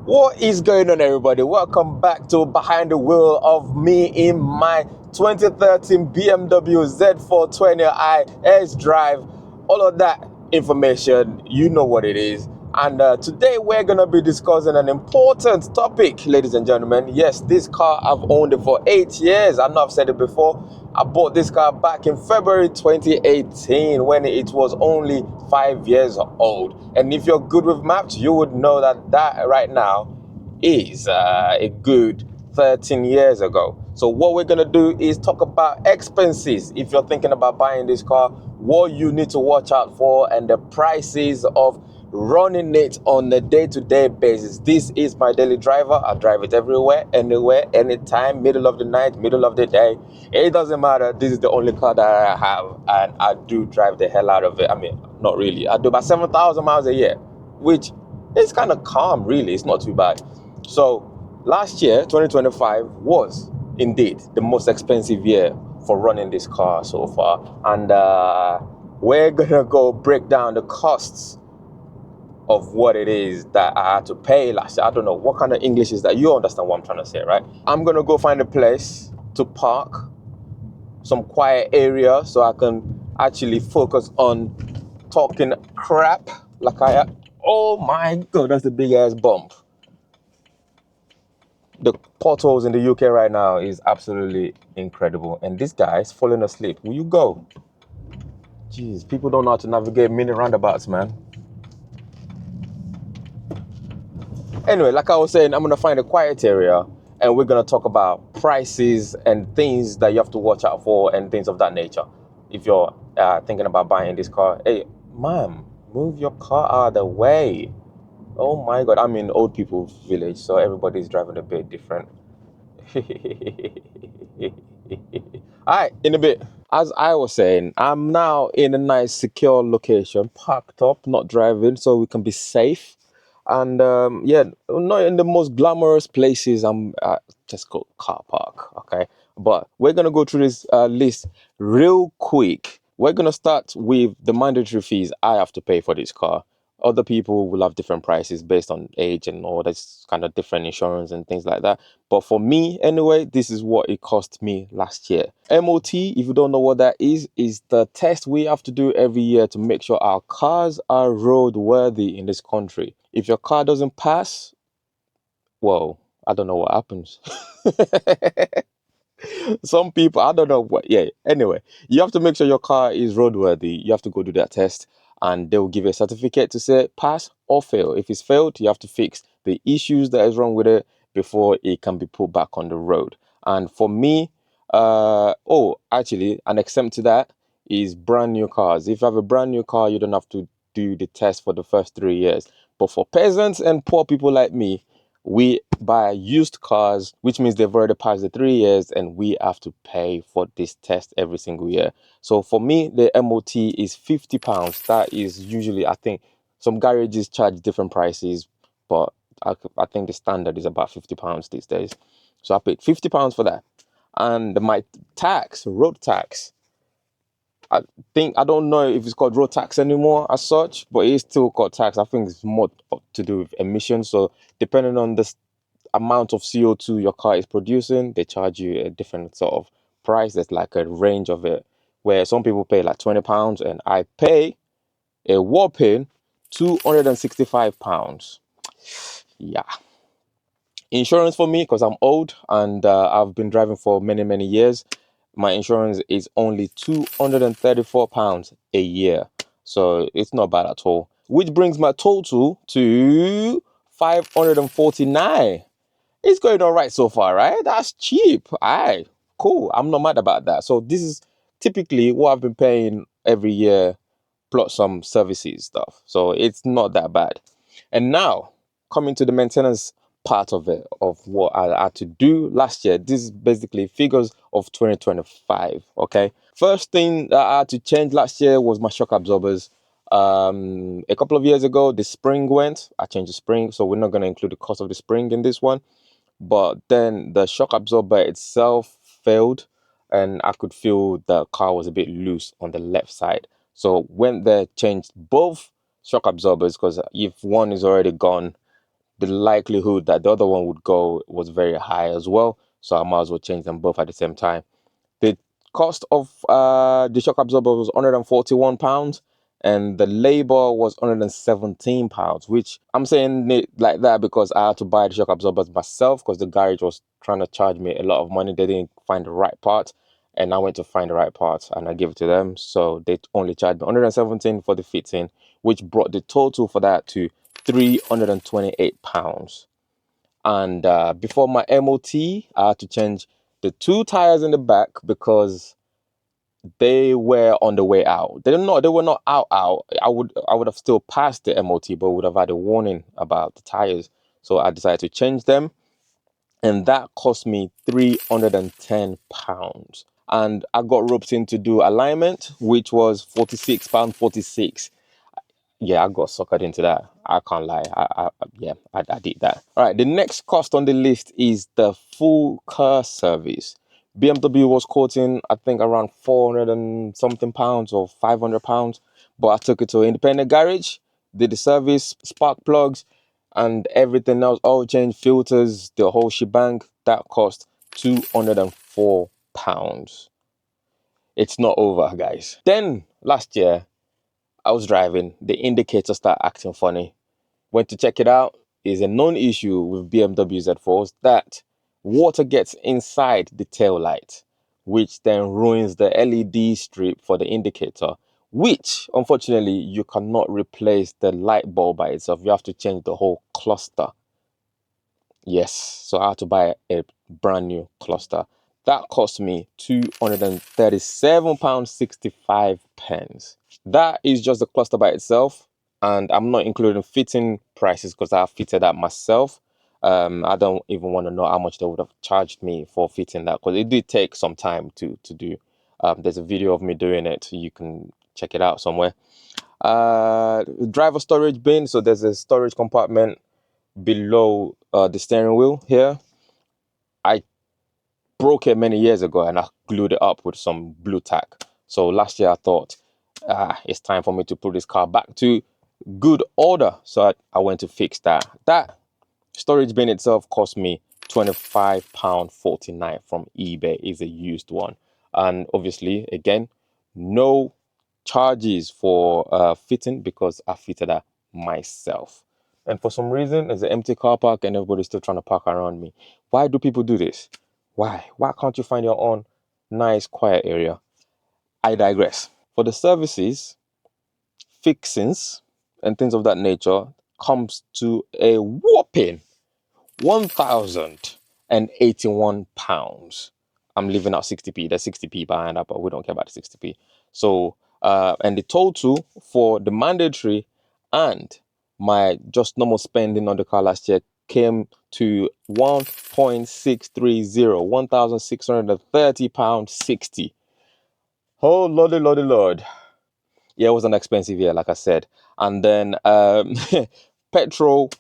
What is going on, everybody? Welcome back to Behind the Wheel of me in my 2013 BMW Z4 20i S Drive. All of that information, you know what it is. And today we're going to be discussing an important topic, ladies and gentlemen. Yes, this car, I've owned it for 8 years. I know I've said it before. I bought this car back in February 2018 when it was only 5 years old. And if you're good with maths, you would know that right now is a good 13 years ago. So what we're going to do is talk about expenses. If you're thinking about buying this car, what you need to watch out for, and the prices of running it on a day-to-day basis. This is my daily driver. I drive it everywhere, anywhere, anytime, middle of the night, middle of the day. It doesn't matter. This is the only car that I have, and I do drive the hell out of it. I mean, not really. I do about 7,000 miles a year, which is kind of calm, really. It's not too bad. So last year, 2025, was indeed the most expensive year for running this car so far. And we're gonna go break down the costs of what it is that I had to pay last year. I don't know what kind of English is that. You understand what I'm trying to say, right? I'm gonna go find a place to park, some quiet area, so I can actually focus on talking crap like I am. Oh my god, that's a big ass bump. The potholes in the UK right now is absolutely incredible. And this guy is falling asleep. Will you go? Jeez, people don't know how to navigate mini roundabouts, man. Anyway, like I was saying, I'm gonna find a quiet area and we're gonna talk about prices and things that you have to watch out for and things of that nature. If you're thinking about buying this car, hey, ma'am, move your car out of the way. Oh my god, I'm in old people's village, so everybody's driving a bit different. Alright, in a bit. As I was saying, I'm now in a nice secure location, parked up, not driving, so we can be safe. And yeah, not in the most glamorous places. I'm just go car park, okay? But we're gonna go through this list real quick. We're gonna start with the mandatory fees I have to pay for this car. Other people will have different prices based on age and all that's kind of different insurance and things like that. But for me, anyway, this is what it cost me last year. MOT, if you don't know what that is the test we have to do every year to make sure our cars are roadworthy in this country. If your car doesn't pass, well, I don't know what happens. Some people, I don't know what, yeah. Anyway, you have to make sure your car is roadworthy. You have to go do that test and they'll give you a certificate to say pass or fail. If it's failed, you have to fix the issues that is wrong with it before it can be put back on the road. And for me, actually, an exempt to that is brand new cars. If you have a brand new car, you don't have to do the test for the first 3 years. But for peasants and poor people like me, we buy used cars, which means they've already passed the 3 years and we have to pay for this test every single year. So for me, the MOT is £50. That is usually, I think some garages charge different prices, but I think the standard is about £50 these days. So I paid £50 for that. And my tax, road tax, I don't know if it's called road tax anymore as such, but it is still called tax. I think it's more to do with emissions. So depending on the amount of CO2 your car is producing, they charge you a different sort of price. There's like a range of it where some people pay like £20 and I pay a whopping £265. Yeah. Insurance for me, because I'm old and I've been driving for many years, my insurance is only £234 a year. So it's not bad at all. Which brings my total to £549. It's going all right so far, right? That's cheap. Aye, cool. I'm not mad about that. So this is typically what I've been paying every year, plus some services stuff. So it's not that bad. And now, coming to the maintenance part of it, of what I had to do last year. This is basically figures of 2025, okay? First thing that I had to change last year was my shock absorbers. A couple of years ago, the spring went. I changed the spring, so we're not going to include the cost of the spring in this one. But then the shock absorber itself failed and I could feel the car was a bit loose on the left side. So went there, changed both shock absorbers, because if one is already gone, the likelihood that the other one would go was very high as well. So I might as well change them both at the same time. The cost of the shock absorber was £141, and the labor was £117, which I'm saying it like that because I had to buy the shock absorbers myself because the garage was trying to charge me a lot of money. They didn't find the right part, and I went to find the right part and I gave it to them. So they only charged me 117 for the fitting, which brought the total for that to £328. And before my MOT, I had to change the two tires in the back because they were on the way out. They were not out. I would have still passed the MOT, but would have had a warning about the tires. So I decided to change them, and that cost me £310. And I got roped in to do alignment, which was £46.46. Yeah, I got suckered into that. I can't lie. I did that. All right, the next cost on the list is the full car service. BMW was quoting, I think, around 400 and something pounds or £500, but I took it to an independent garage, did the service, spark plugs, and everything else, oil change, filters, the whole shebang. That cost £204. It's not over, guys. Then last year, I was driving, the indicator started acting funny. Went to check it out. Is a known issue with BMW Z4s that water gets inside the tail light, which then ruins the LED strip for the indicator, which unfortunately you cannot replace the light bulb by itself. You have to change the whole cluster. Yes, so I had to buy a brand new cluster. That cost me £237.65. That is just the cluster by itself, and I'm not including fitting prices because I fitted that myself. I don't even want to know how much they would have charged me for fitting that because it did take some time to do. There's a video of me doing it. You can check it out somewhere. Driver storage bin. So there's a storage compartment below the steering wheel here. I broke it many years ago and I glued it up with some blue tack. So last year I thought, it's time for me to put this car back to good order. So I went to fix that. That storage bin itself cost me £25.49 from eBay. It's a used one. And obviously, again, no charges for fitting because I fitted that myself. And for some reason, there's an empty car park and everybody's still trying to park around me. Why do people do this? Why? Why can't you find your own nice, quiet area? I digress. For the services, fixings, and things of that nature comes to a whopping £1,081. I'm leaving out 60p. There's 60p behind that, but we don't care about the 60p. So, and the total for the mandatory and my just normal spending on the car last year came to 1.630, £1,630.60. Oh, lordy, lordy, lord. Yeah, it was an expensive year, like I said. And then petrol,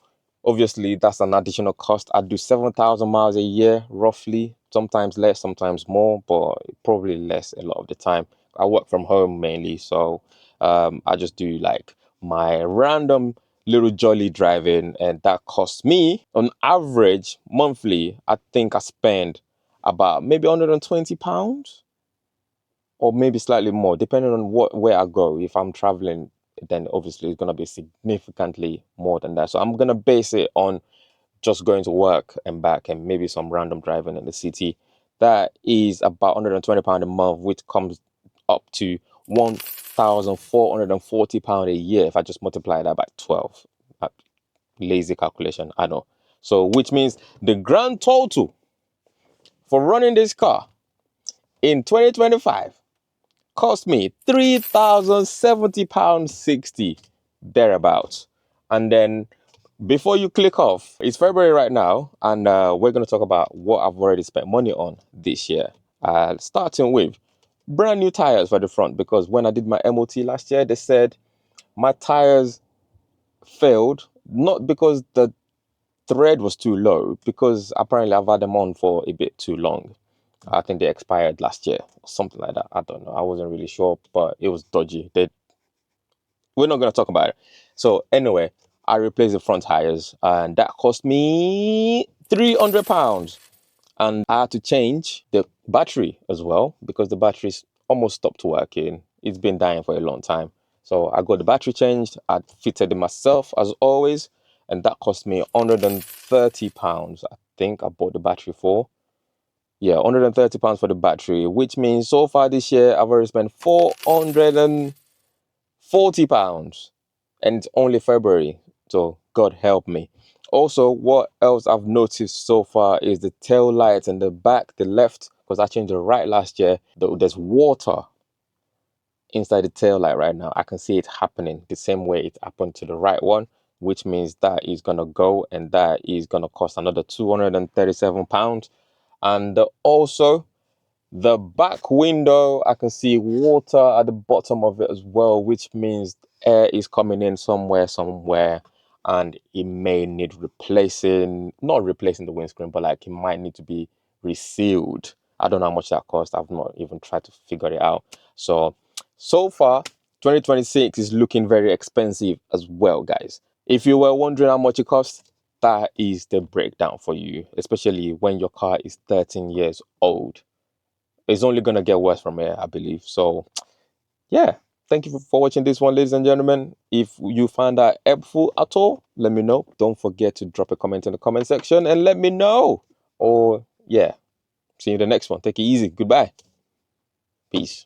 obviously, that's an additional cost. I do 7,000 miles a year, roughly. Sometimes less, sometimes more, but probably less a lot of the time. I work from home mainly, so I just do like my random little jolly driving, and that costs me, on average, monthly, I think I spend about maybe £120 or maybe slightly more, depending on where I go. If I'm traveling, then obviously it's gonna be significantly more than that. So I'm gonna base it on just going to work and back, and maybe some random driving in the city. That is about £120 a month, which comes up to £1,440 a year if I just multiply that by 12. Lazy calculation, I know. So which means the grand total for running this car in 2025 cost me £3,070.60 thereabouts. And then before you click off, it's February right now, and we're going to talk about what I've already spent money on this year. Starting with brand new tires for the front, because when I did my MOT last year, they said my tires failed, not because the thread was too low, because apparently I've had them on for a bit too long. I think they expired last year or something like that. I don't know. I wasn't really sure, but it was dodgy. We're not going to talk about it. So anyway, I replaced the front tires, and that cost me £300. And I had to change the battery as well because the battery's almost stopped working. It's been dying for a long time. So I got the battery changed. I fitted it myself as always, and that cost me £130. I think I bought the battery for. Yeah, £130 for the battery, which means so far this year I've already spent £440, and it's only February. So God help me. Also, what else I've noticed so far is the tail lights and the back, the left, because I changed the right last year. There's water inside the tail light right now. I can see it happening the same way it happened to the right one, which means that is gonna go, and that is gonna cost another £237. And also the back window, I can see water at the bottom of it as well, which means air is coming in somewhere, and it may need replacing, not replacing the windscreen, but like it might need to be resealed. I don't know how much that costs. I've not even tried to figure it out. So far, 2026 is looking very expensive as well, guys. If you were wondering how much it costs, that is the breakdown for you, especially when your car is 13 years old. It's only going to get worse from here, I believe. So, yeah. Thank you for watching this one, ladies and gentlemen. If you find that helpful at all, let me know. Don't forget to drop a comment in the comment section and let me know. Or, yeah. See you in the next one. Take it easy. Goodbye. Peace.